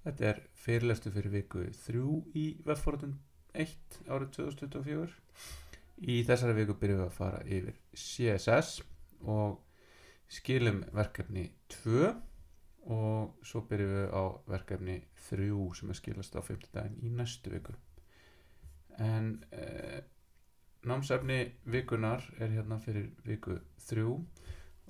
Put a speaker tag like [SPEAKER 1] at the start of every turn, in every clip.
[SPEAKER 1] Þetta er fyrirlestur fyrir viku 3 í vefforritun 1 árið 2024. Í þessari viku byrjum við að fara yfir CSS og skilum verkefni 2 og svo byrjum við á verkefni 3 sem er skilast á 5. daginn í næstu viku. En námsefni vikunar er hérna fyrir viku 3 og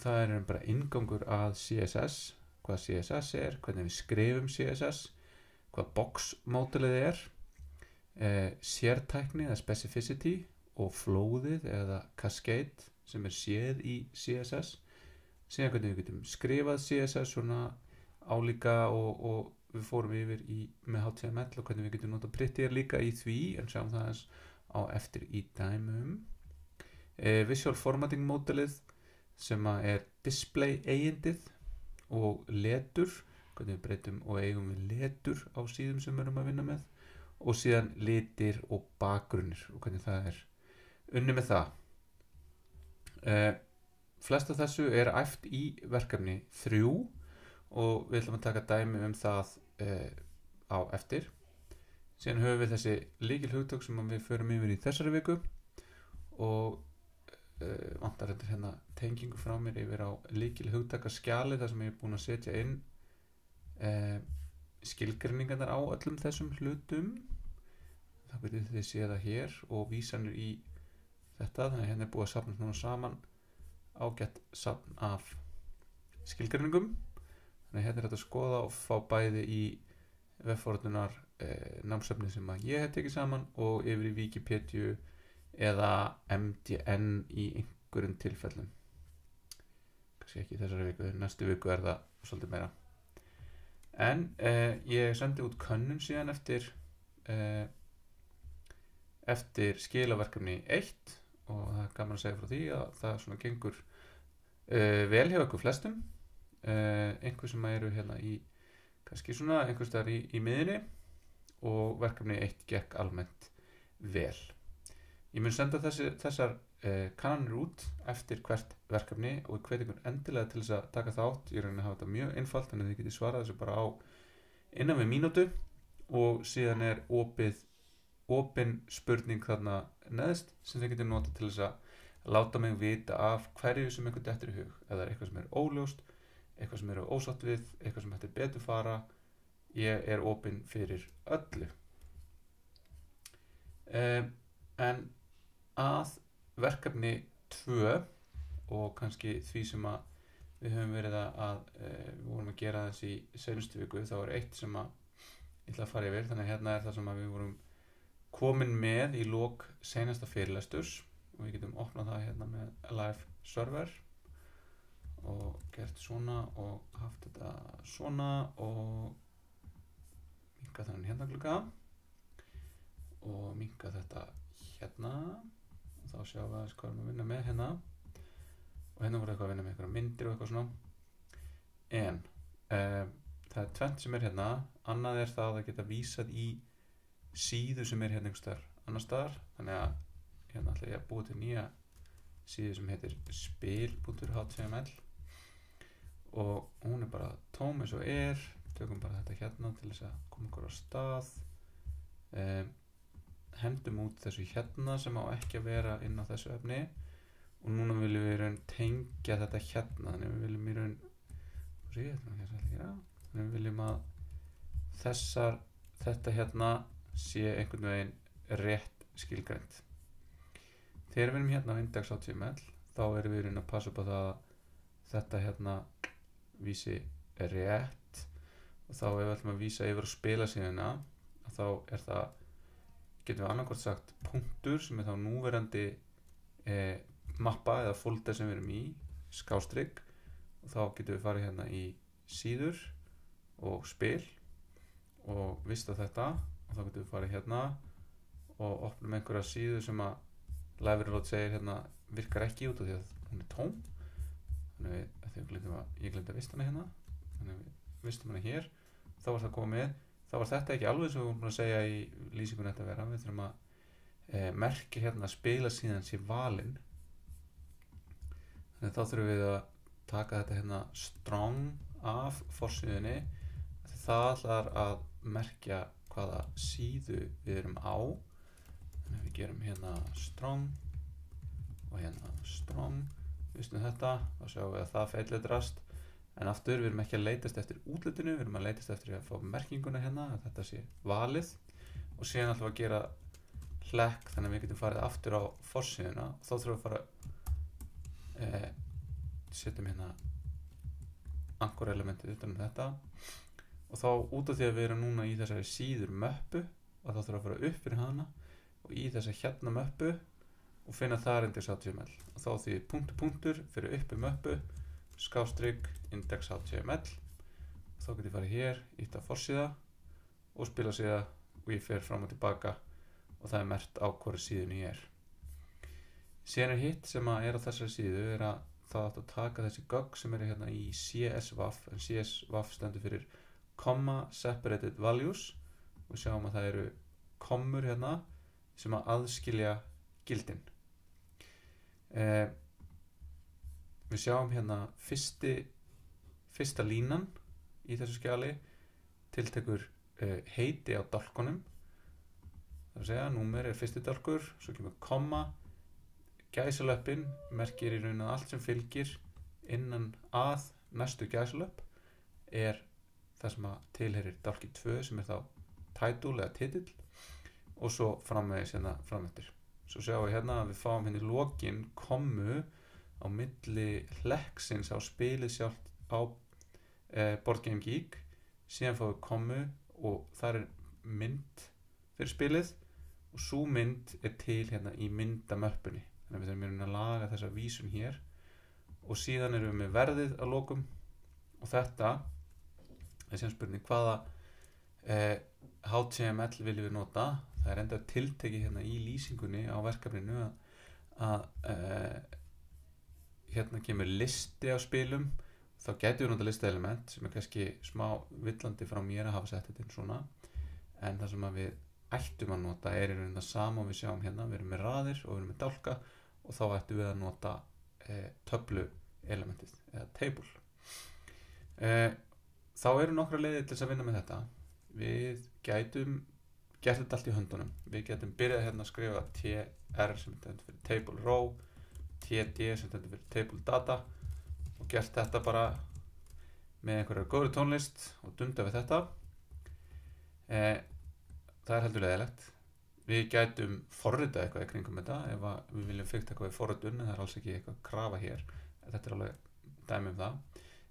[SPEAKER 1] það er bara inngangur að CSS, hvað CSS er, hvernig við skrifum CSS, hvað box-módelið er, sértækni eða specificity og flowðið eða cascade sem er séð í CSS, síðan hvernig við getum skrifað CSS svona álíka og við fórum yfir með HTML og hvernig við getum notað Prettier líka í því, en sjáum það eins á eftir í dæmum. Visual formatting módelið sem er display eigindið og letur, hvernig við breytum og eigum við letur á síðum sem við erum að vinna með, og síðan litir og bakgrunnir og hvernig það er unnið með það. Flest af þessu er æft í verkefni 3 og við ætlum að taka dæmi um það á eftir. Síðan höfum við þessi lykilhugtök sem við förum yfir í þessari viku og vantar þetta hérna tengingu frá mér yfir á lykilhugtakaskjalið þar sem ég er búin að setja inn skilgreiningarnar á öllum þessum hlutum. Það byrjuð þið séð það hér og vísanir í þetta, þannig að hérna er búið að safna svona saman ágætt safn af skilgreiningum. Þannig að hérna er þetta að skoða og fá bæði í vefforritunar námsefni sem að ég hef tekið saman og yfir í Wikipedia eða MDN í einhverjum tilfellum. Kannski ekki í þessari viku, næstu viku er það svolítið meira. En ég sendi út könnun síðan eftir skilaverkefni 1 og það er gaman að segja frá því að það svona gengur vel hjá ykkur flestum. Einhver sem eru hérna í kannski svona einhver staðar í miðinni og verkefni 1 gekk almennt vel. Ég mun senda þessar kannanir út eftir hvert verkefni og ég hvet ykkur endilega til þess að taka þátt. Ég reyni að hafa þetta mjög einfalt, þannig að þið getið svarað þessu bara á innan við mínútu og síðan er opin spurning þarna neðst sem þið getið nota til þess að láta mig vita af hverju sem ykkur dettur í hug. Ef það er eitthvað sem er óljóst, eitthvað sem eru ósátt við, eitthvað sem ætti betur fara, ég er opin fyrir öllu. En að verkefni 2 og kannski því sem að við höfum verið við vorum að gera þessi í seinustu viku, þá er eitt sem að ég ætla að fara yfir. Þannig að hérna er það sem að við vorum komin með í lok seinasta fyrirlesturs og við getum opnað það hérna með live server og gert svona og haft þetta svona og minka þennan hérna glugga og minka þetta hérna og þá sjáum við aðeins hvað við erum að vinna með hérna og hérna voru eitthvað að vinna með eitthvað myndir og eitthvað svona. En það er tvennt sem er hérna. Annað er það að geta vísað í síðu sem er hérna einhvers staðar annars staðar. Þannig að hérna ætla ég að búa til nýja síðu sem heitir spil.html og hún er bara tóm eins og er. Tökum bara þetta hérna til þess að koma okkur á stað. Hendum út þessu hérna sem á ekki að vera inn á þessu efni og núna viljum við í raun tengja þetta hérna, þannig við viljum í raun þannig við viljum að þetta hérna sé einhvern veginn rétt skilgreint. Þegar við erum hérna á index.html þá erum við í raun að passa upp á það að þetta hérna vísi rétt og þá ef við ætlum að vísa yfir og spila síðuna þá er það getum við annarkvort sagt punktur sem er þá núverandi mappa eða folder sem við erum í, skástrygg, og þá getum við farið hérna í síður og spil og vista þetta og þá getum við farið hérna og opnum einhverja síðu sem að library segir hérna virkar ekki út af því að hún er tóm. Þannig að ég glemdi að vista hana hérna, þannig að við vistum hana hér, þá var það komið. Þá var þetta ekki alveg svo að segja í lýsingunni þetta vera. Við þurfum að merkja hérna að spila síðan sé valinn. Þannig að þá þurfum við að taka þetta hérna strong af forsíðunni. það ætlar að merkja hvaða síðu við erum á. Þannig að við gerum hérna strong og hérna strong. Vistum þetta, þá sjáum við að það feilletrast. En aftur, við erum ekki að leitast eftir útlitinu, við erum að leitast eftir að fá merkinguna hérna, að þetta sé valið. Og síðan ætlum við að gera hlekk, þannig að við getum farið aftur á forsíðuna. Og þá þurfum við að fara setjum hérna anchor elementið utan þetta. Og þá út af því að við erum núna í þessari síður möppu, og þá þurfum við að fara upp fyrir hana og í þessa hérna möppu og finna þar index.html. Og þá því punktur fyrir uppi möppu, skástrygg index.html. Þá getur ég farið hér, ítta forsíða og spila síða og ég fer fram og tilbaka og það er merkt á hverju síðunni ég er. Síðan hitt sem að er á þessari síðu er að það átt að taka þessi gögn sem eru hérna í CSVAF, en CSVAF stendur fyrir comma separated values og við sjáum að það eru kommur hérna sem að aðskilja gildin. Við sjáum hérna fyrsta línan í þessu skjali tiltekur heiti á dálkunum. Það er að segja, númer er fyrsti dálkur, svo kemur komma, gæsalöppin merkir í raun að allt sem fylgir innan að næstu gæsalöpp er það sem að tilheyrir dálki 2 sem er þá title eða titill og svo framvegis hérna frameftir. Svo sjáum við hérna að við fáum hérna í lokin kommu á milli hlekksins á spilið sjálft á Board Game Geek, síðan fáum við kommu og þar er mynd fyrir spilið og sú mynd er til hérna í myndamöppunni. Þannig að við þurfum að laga þessa vísun hér og síðan erum við með verðið að lokum og þetta er síðan spurning hvaða HTML viljum við nota. Það er enda tiltekið hérna í lýsingunni á verkefninu að hérna kemur listi á spilum. Þá getum við nota listaelement sem er kannski smá villandi frá mér að hafa sett þetta inn svona, en það sem að við ættum að nota er í rauninni það sama og við sjáum hérna. Við erum með raðir og við erum með dálka og þá ættum við að nota töflu elementið eða table. Þá eru nokkra leiðir til þess að vinna með þetta. Við gætum gert þetta allt í höndunum. Við getum byrjað hérna að skrifa tr sem stendur fyrir table row, td sem stendur fyrir table data og gert þetta bara með einhverjar góðri tónlist og dunda við þetta. Það er heldur leiðilegt. Við gætum forritað eitthvað í kringum þetta ef við viljum fikta eitthvað í forritun, en það er alls ekki eitthvað krafa hér. Þetta er alveg dæmi um það.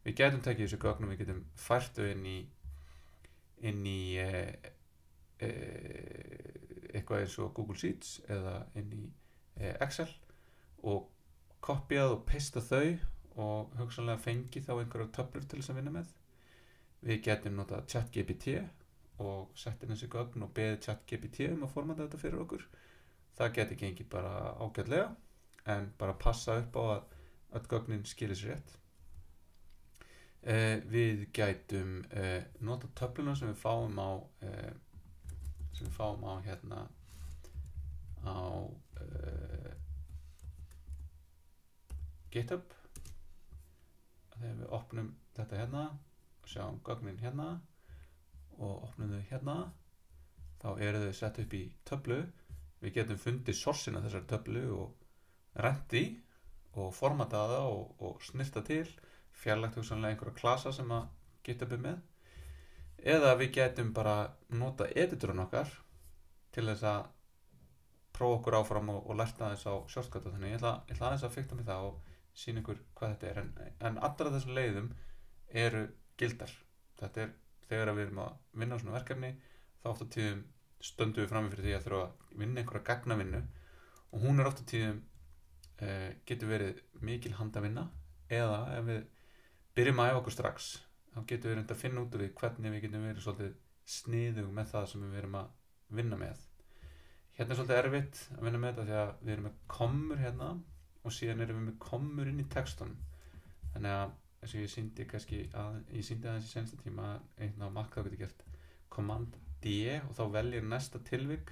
[SPEAKER 1] Við gætum tekið þessu gögn og við getum fært þau inn í eitthvað eins og Google Sheets eða inn í Excel og kopjað og pista þau og hugsanlega fengið þá einhverjar töflur til þess að vinna með. Við getum notað ChatGPT og sett inn þessi gögn og beðið ChatGPT að formata þetta fyrir okkur. Það geti gengið bara ágætlega, en bara passa upp á að öll gögnin skilir sér rétt. Við gætum nota töfluna sem við fáum á hérna á GitHub. Þegar við opnum þetta hérna og sjáum gögnin hérna og opnum þau hérna, þá eru þau sett upp í töflu. Við getum fundið sourcina þessar töflu og rennt í og formataða og snirta til, fjarlægt hugsanlega einhverja klasa sem að GitHub er með, eða við getum bara nota editorinn okkar til þess að prófa okkur áfram og lerta aðeins á shortcuta. Þannig ég ætla aðeins að fikta með það og sýna ykkur hvað þetta er, en allra þessum leiðum eru gildar. Þetta er þegar við erum að vinna á svona verkefni, þá oft á tíðum stöndum við frammi fyrir því að þurfa að vinna einhverja gagnavinnu og hún er oft á tíðum getur verið mikil handavinna, eða ef við byrjum að æfa okkur strax þá getum við reynd að finna út úr því hvernig við getum verið svolítið sniðug með það sem við erum að vinna með. Hérna er svolítið erfitt að vinna með þetta því að við erum með kommur hérna og síðan erum við með kommur inn í textunum. Þannig að eins og ég sýndi aðeins í sensta tíma einn á Mac, þá geti gert Command D og þá velja næsta tilvik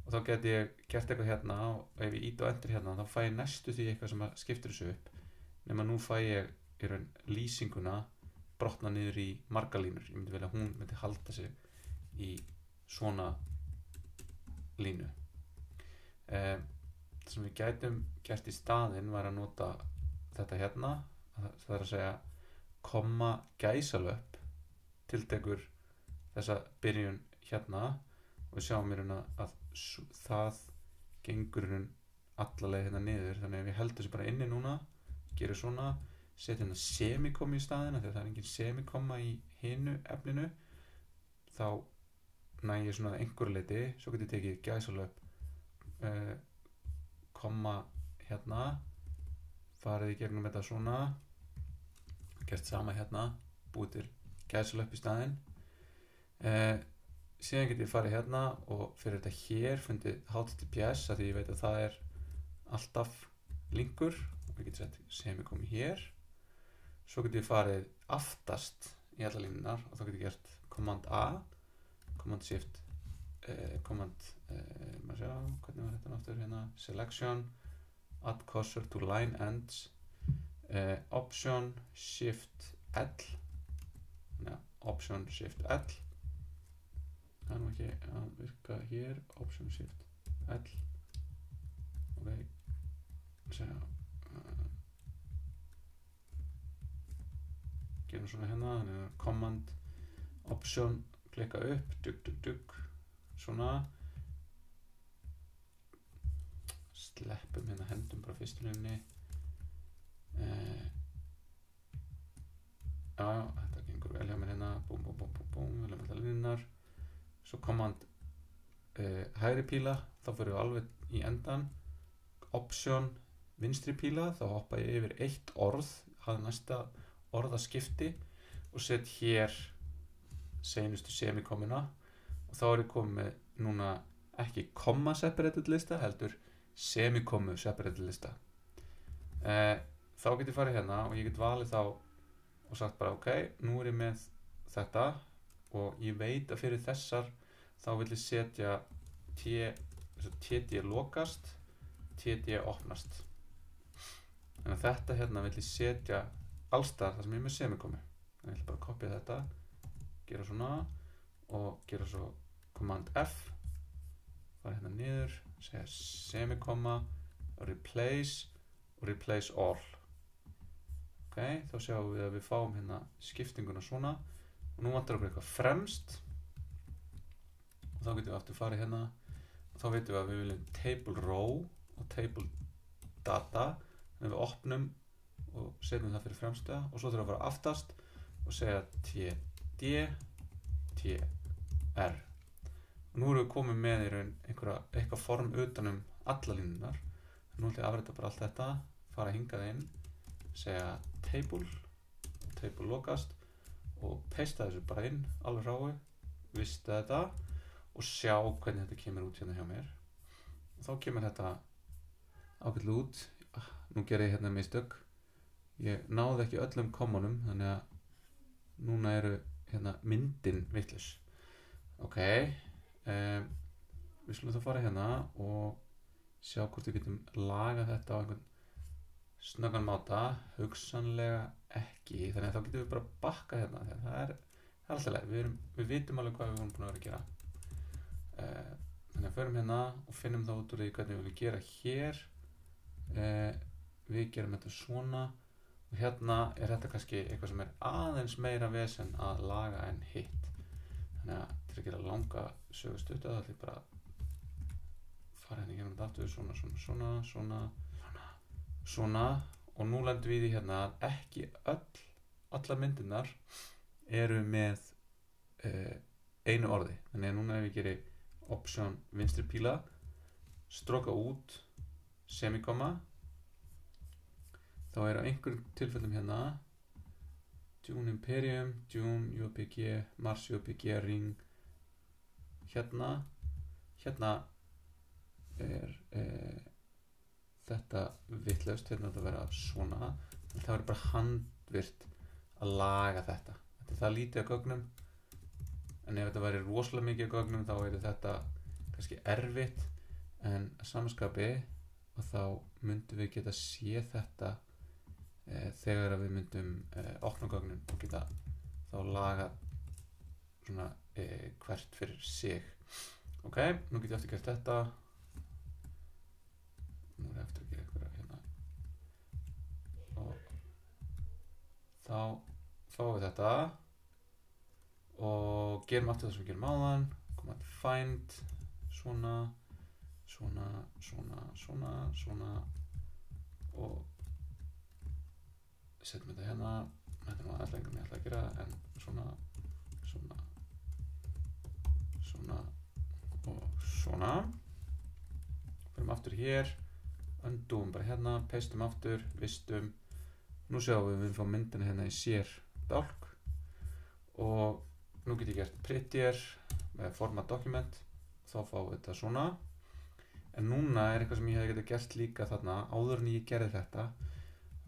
[SPEAKER 1] og þá geti ég gert eitthvað hérna og ef ég ýti á enter hérna þá fæ ég næstu því eitthvað sem skiptir þessu upp, nema nú fæ ég í raun lýsinguna brotna niður í margar línur. Ég myndi velja að hún myndi halda sig í svona línu. Það sem við gætum gert í staðinn var að nota þetta hérna, það að segja komma gæsalöpp tiltekur þessa byrjun hérna og við sjáum að það gengur alla leið hérna niður, þannig að við heldum þessu bara inni núna, gerum svona, setjum hérna semikomu í staðina þegar það er engin semikoma í hinu efninu, þá næ ég svona einhverju leyti, svo get ég tekið gæsalöpp, komma hérna, farið í gegnum þetta svona, gert sama hérna, búið til gæsalöpp í staðinn. Síðan get ég farið hérna og fyrir þetta hér fundið HTTPS að því ég veit að það er alltaf linkur og ég get sett semikomu hér. Svo get ég farið aftast í alla línunar og þá get ég gert Command A, Command Shift, maður sjá, hvernig var þetta aftur hérna, Selection, Add Cursor to Line Ends, Option Shift L, ja, Option Shift L, það er nú ekki að virka hér, Option Shift L, ok, segja, gerum svona hérna, þannig að Command, Option, klikka upp, svona, sleppum hérna hendum bara fyrstu línu, já, þetta gengur vel hjá mér hérna, búm, vel með þetta línunar, svo Command hægri píla, þá fyrir við alveg í endan, Option vinstri píla, þá hoppa ég yfir eitt orð, hafa næsta orðaskipti og set hér seinustu semikomuna og þá er ég komið með núna ekki komma separated lista, heldur semikomu separated lista. Þá get ég farið hérna og ég get valið þá og sagt bara ok, nú er ég með þetta og ég veit að fyrir þessar þá vil ég setja TD lokast, TD opnast. Þannig að þetta hérna vil ég setja allstar þar sem ég er með semikomu. Þannig að ég ætla bara að kopja þetta, gera svona og gera svo Command F, fara hérna niður, segja semikoma, replace og replace all. Ok, þá sjáum við að við fáum hérna skiptinguna svona og nú vantar okkur eitthvað fremst og þá getum við aftur farið hérna og þá veitum við að við viljum table row og table data, þannig að við opnum og setjum það fyrir fremsta og svo þurfum við að fara aftast og segja TD, TR. Og nú erum við komið með í raun eitthvað form utanum alla línunar. Nú ætlum ég að afrita bara allt þetta, fara hingað inn, segja table lokast og paste þessu bara inn, alveg ráu, vista þetta og sjá hvernig þetta kemur út hérna hjá mér. Og þá kemur þetta ágætlega út. Nú ger ég hérna mistök. Ég náði ekki öllum kommunum, þannig að núna eru hérna myndin vitlaus. Ok, við skulum þá fara hérna og sjá hvort við getum lagað þetta á einhvern snöggan máta, hugsanlega ekki, þannig að þá getum við bara bakkað hérna, þegar það er alltaf leið, við vitum alveg hvað við vorum búin að vera að gera. Þannig að förum hérna og finnum þá út úr því hvernig við viljum gera hér, við gerum þetta svona og hérna er þetta kannski eitthvað sem er aðeins meira vesen að laga en hitt. Þannig að til að gera langa sögustuttu þá ætlum ég bara að fara hérna í gegnum þetta aftur, svona og nú lendum við í hérna að ekki allar myndirnar eru með einu orði. Þannig að núna ef ég geri option vinstri píla, stroka út, semikoma, þá er á einhverjum tilfellum hérna Dune Imperium, Dune UPG, Mars UPG Ring, hérna er þetta vitlaust, hérna þetta vera svona, það verður bara handvirkt að laga þetta. Þetta er það lítið af gögnum, en ef þetta væri rosalega mikið af gögnum þá er þetta kannski erfitt, en að samskapi að þá myndum við geta séð þetta þegar við myndum opna gögnin og geta þá laga svona hvert fyrir sig. Ok, nú get ég aftur gert þetta. Nú er eftir að gera eitthvað hérna. Og þá fáum við þetta og gerum aftur það sem við gerum áðan. Command find, svona og setjum þetta hérna. Þetta er nú aðeins lengur en ég ætla að gera, en svona og svona. Förum aftur hér, undoum bara hérna, pastum aftur, vistum. Nú sjáum við fá myndina hérna í sér dálk og nú get ég gert prettier með format document, þá fáum við þetta svona. En núna er eitthvað sem ég hefði getað gert líka þarna áður en ég gerði þetta,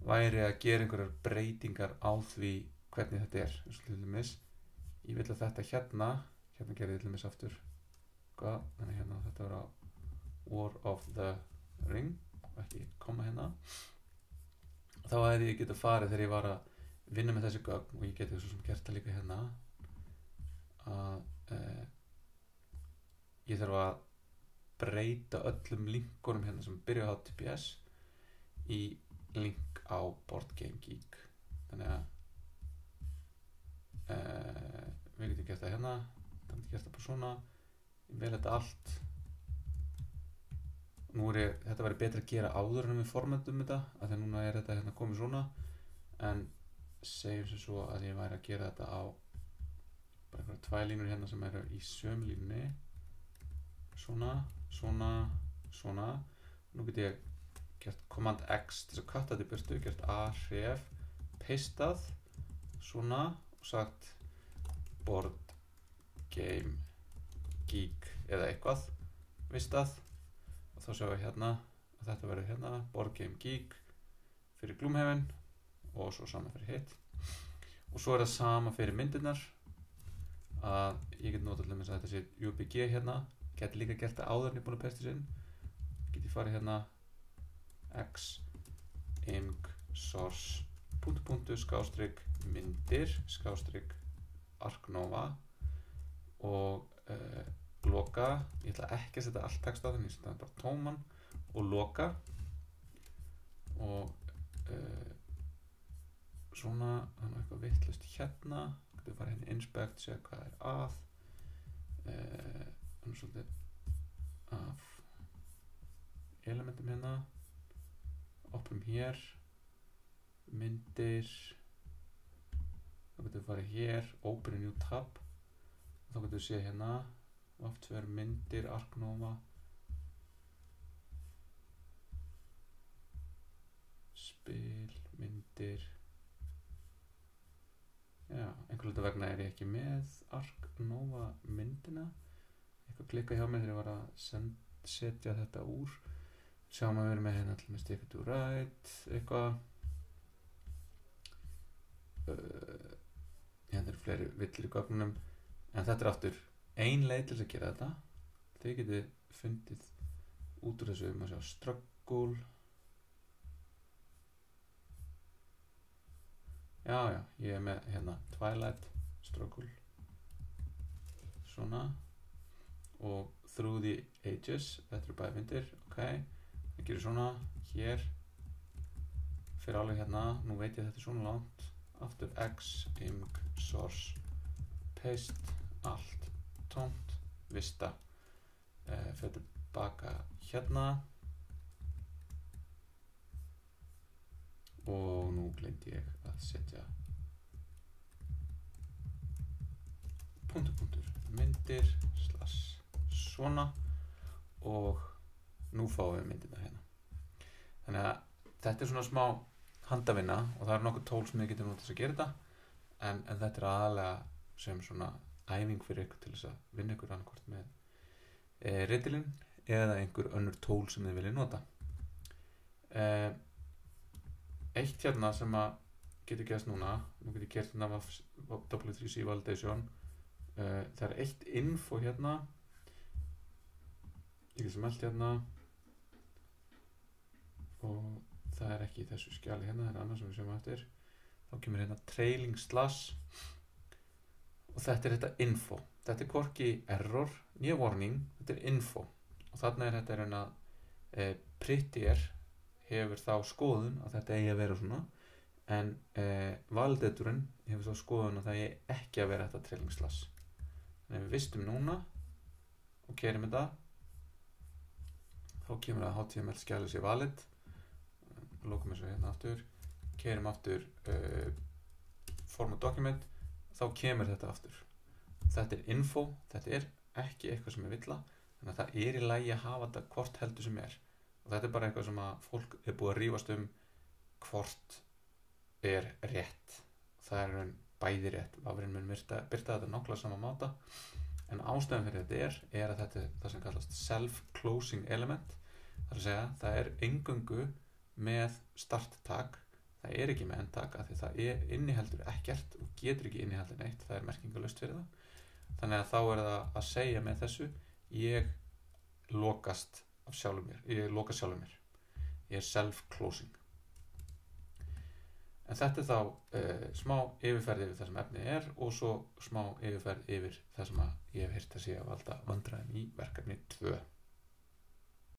[SPEAKER 1] væri að gera einhverjar breytingar á því hvernig þetta er. Eins og til dæmis, ég vil að þetta hérna gerði ég til dæmis aftur þannig hérna þetta var á War of the Ring og ekki koma hérna. Þá hefði ég getað farið þegar ég var að vinna með þessi gögn og ég geti svo sem gert það líka hérna að ég þarf að breyta öllum linkunum hérna sem byrja á HTTPS í link á BoardGameGeek. Þannig að við getum gert það hérna, það getum gert það bara svona. Ég vel þetta allt. Nú þetta væri betra að gera áður en við formatum þetta, af því að núna er þetta hérna komið svona, en segjum sem svo að ég væri að gera þetta á bara einhverja 2 línur hérna sem eru í sömu línunni. Svona. Nú get ég gert Command X til að katta þetta í burtu, gert A-href, pastað, svona, og sagt BoardGameGeek eða eitthvað, vistað, og þá sjáum við hérna að þetta verður hérna, BoardGameGeek fyrir Gloomhaven og svo sama fyrir hitt. Og svo er það sama fyrir myndirnar, að ég get notað til þess að þetta sé UBG hérna, geti líka gert það áður en ég er búin að pasta þessu inn. Get ég farið hérna x img source __myndir _arknova og loka. Ég ætla ekki að setja allt text á þannig, ég setja bara tóman og loka og svona, þannig að eitthvað vitlaust hérna. Getum við farið hérna inspect, segja hvað er að svolítið af elementum hérna. Opnum hér myndir, þá getum við farið hér, open a new tab og þá getum við séð hérna oft myndir, Arknova, spil, myndir. Já, einhver hluta vegna er ég ekki með Arknova myndina. Eitthvað klikka hjá mér þegar ég var að setja þetta úr. Sjáum að við erum með hérna til með stick to right, eitthvað. Hérna eru fleiri villir í gögnunum, en þetta er aftur ein leið til að gera þetta. Þið getið fundið út úr þessu að sjá struggle. Já, ég er með hérna Twilight, struggle, svona, og through the ages, þetta eru bæði myndir, ok. Það gerir svona, hér, fyrir alveg hérna, nú veit ég að þetta er svona langt, aftur x, img, source, paste, allt, tómt, vista, fyrir tilbaka hérna, og nú gleymdi ég að setja punktur, myndir, svona, og nú fáum við myndirna hérna. Þannig að þetta er svona smá handavinna og það eru nokkuð tól sem þið getur notað til að gera þetta, en þetta er aðalega sem svona æfing fyrir ykkur til þess að vinna ykkur annarkvort með ritilinn eða einhver önnur tól sem þið viljið nota. Eitt hérna sem að getur gerst núna getur ég gert hérna W3C validation. Það er eitt info hérna, ég get smelt hérna og það er ekki í þessu skjali hérna, það er annað sem við sjáum eftir. Þá kemur hérna trailing slash og þetta er þetta info. Þetta er hvorki error, nýja warning, þetta er info. Og þarna er þetta hérna Prettier hefur þá skoðun að þetta eigi að vera svona, en validatorinn hefur þá skoðun að það eigi ekki að vera þetta trailing slash. Þannig við vistum núna og keyrum þetta, þá kemur að HTML skjalið sé valid, lokum þessu hérna aftur, keyrum aftur format document, þá kemur þetta aftur. Þetta er info, þetta er ekki eitthvað sem er villa, þannig að það er í lagi að hafa þetta hvort heldur sem er. Og þetta er bara eitthvað sem að fólk er búið að rífast hvort er rétt. Það er bæði rétt, vafrinn mun birta þetta nokkla sama máta, en ástæðan fyrir þetta er að þetta er það sem kallast self-closing element. Það er að segja, það er eingöngu með start tag, það er ekki með end tag, af því það inniheldur ekkert og getur ekki innihaldið neitt, það er merkingarlaust fyrir það. Þannig að þá er það að segja með þessu, ég lokast af sjálfum mér, ég loka sjálfum mér, ég er self-closing. En þetta er þá smá yfirferð yfir það sem efni er og svo smá yfirferð yfir það sem ég hef heyrt að sé að valda vandræðum í verkefni 2.